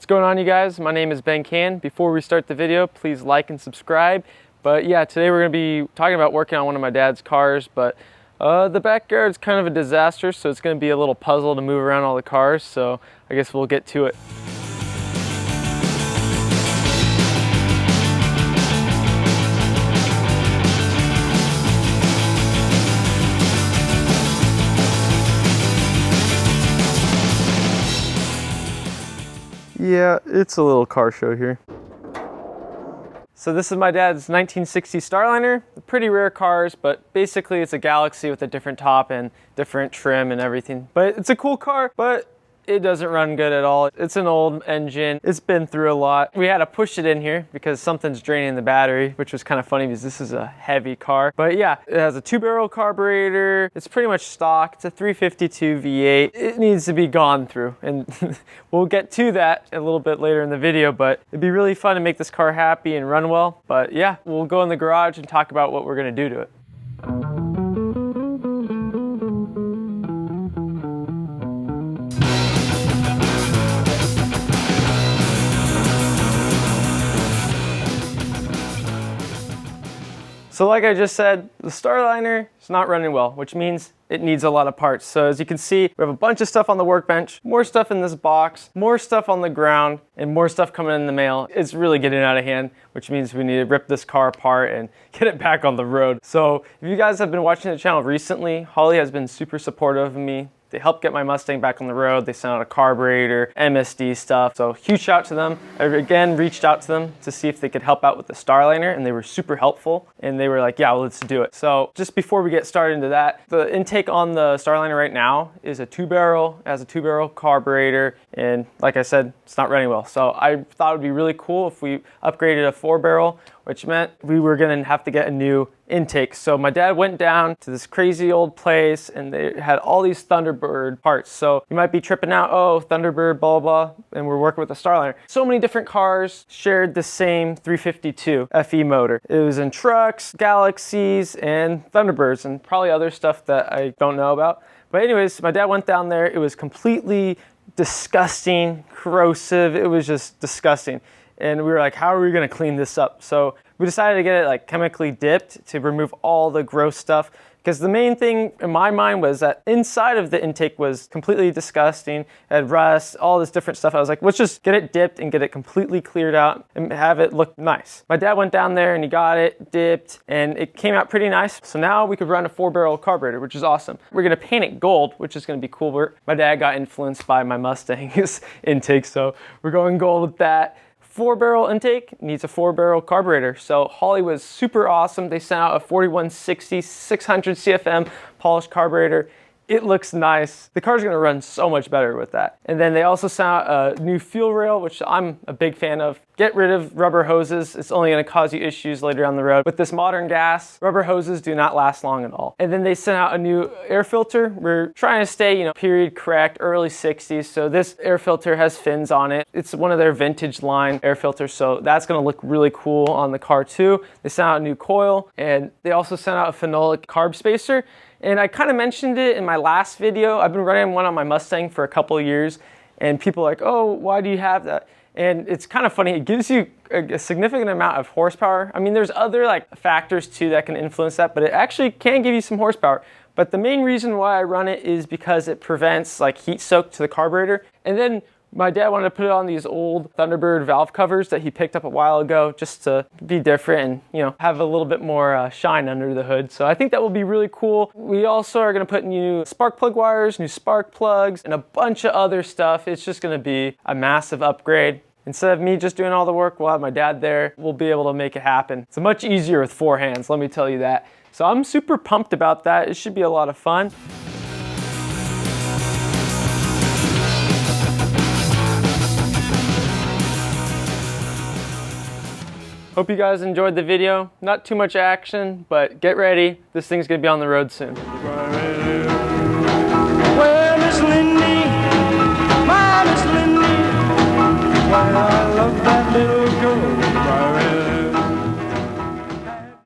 What's going on, you guys? My name is Ben Kahan. Before we start the video, please like and subscribe. But yeah, today we're going to be talking about working on one of my dad's cars, but the backyard's kind of a disaster, so it's going to be a little puzzle to move around all the cars, so I guess we'll get to it. Yeah, it's a little car show here. So this is my dad's 1960 Starliner. Pretty rare cars, but basically it's a Galaxie with a different top and different trim and everything. But it's a cool car, but it doesn't run good at all. It's an old engine. It's been through a lot. We had to push it in here because something's draining the battery, which was kind of funny because this is a heavy car. But yeah, it has a 2-barrel carburetor. It's pretty much stock. It's a 352 V8. It needs to be gone through, and we'll get to that a little bit later in the video, but it'd be really fun to make this car happy and run well. But yeah, we'll go in the garage and talk about what we're gonna do to it. So like I just said, the Starliner is not running well, which means it needs a lot of parts. So as you can see, we have a bunch of stuff on the workbench, more stuff in this box, more stuff on the ground, and more stuff coming in the mail. It's really getting out of hand, which means we need to rip this car apart and get it back on the road. So if you guys have been watching the channel recently, Holley has been super supportive of me. They helped get my Mustang back on the road. They sent out a carburetor, MSD stuff. So huge shout out to them. I again reached out to them to see if they could help out with the Starliner, and they were super helpful. And they were like, yeah, well, let's do it. So just before we get started into that, the intake on the Starliner right now is a 2-barrel, has a 2-barrel carburetor. And like I said, it's not running well. So I thought it would be really cool if we upgraded a 4-barrel, which meant we were gonna have to get a new intake. So my dad went down to this crazy old place and they had all these Thunderbird parts. So you might be tripping out, oh, Thunderbird, blah, blah, and we're working with the Starliner. So many different cars shared the same 352 FE motor. It was in trucks, Galaxies, and Thunderbirds, and probably other stuff that I don't know about. But anyways, my dad went down there. It was completely disgusting, corrosive. It was just disgusting. And we were like, how are we gonna clean this up? So we decided to get it like chemically dipped to remove all the gross stuff. Because the main thing in my mind was that inside of the intake was completely disgusting. It had rust, all this different stuff. I was like, let's just get it dipped and get it completely cleared out and have it look nice. My dad went down there and he got it dipped and it came out pretty nice. So now we could run a 4-barrel carburetor, which is awesome. We're gonna paint it gold, which is gonna be cool. My dad got influenced by my Mustang's intake, so we're going gold with that. 4-barrel intake needs a 4-barrel carburetor. So Holley was super awesome. They sent out a 4160 600 CFM polished carburetor. It looks nice. The car's gonna run so much better with that. And then they also sent out a new fuel rail, which I'm a big fan of. Get rid of rubber hoses. It's only gonna cause you issues later down the road. With this modern gas, rubber hoses do not last long at all. And then they sent out a new air filter. We're trying to stay, period correct, early 60s. So this air filter has fins on it. It's one of their vintage line air filters. So that's gonna look really cool on the car too. They sent out a new coil, and they also sent out a phenolic carb spacer. And I kind of mentioned it in my last video. I've been running one on my Mustang for a couple of years, and people are like, oh, why do you have that? And it's kind of funny. It gives you a significant amount of horsepower. I mean, there's other factors too that can influence that, but it actually can give you some horsepower. But the main reason why I run it is because it prevents heat soak to the carburetor. And then my dad wanted to put it on these old Thunderbird valve covers that he picked up a while ago just to be different and, have a little bit more shine under the hood. So I think that will be really cool. We also are going to put new spark plug wires, new spark plugs, and a bunch of other stuff. It's just going to be a massive upgrade. Instead of me just doing all the work, we'll have my dad there. We'll be able to make it happen. It's much easier with 4 hands, let me tell you that. So I'm super pumped about that. It should be a lot of fun. Hope you guys enjoyed the video. Not too much action, but get ready. This thing's gonna be on the road soon.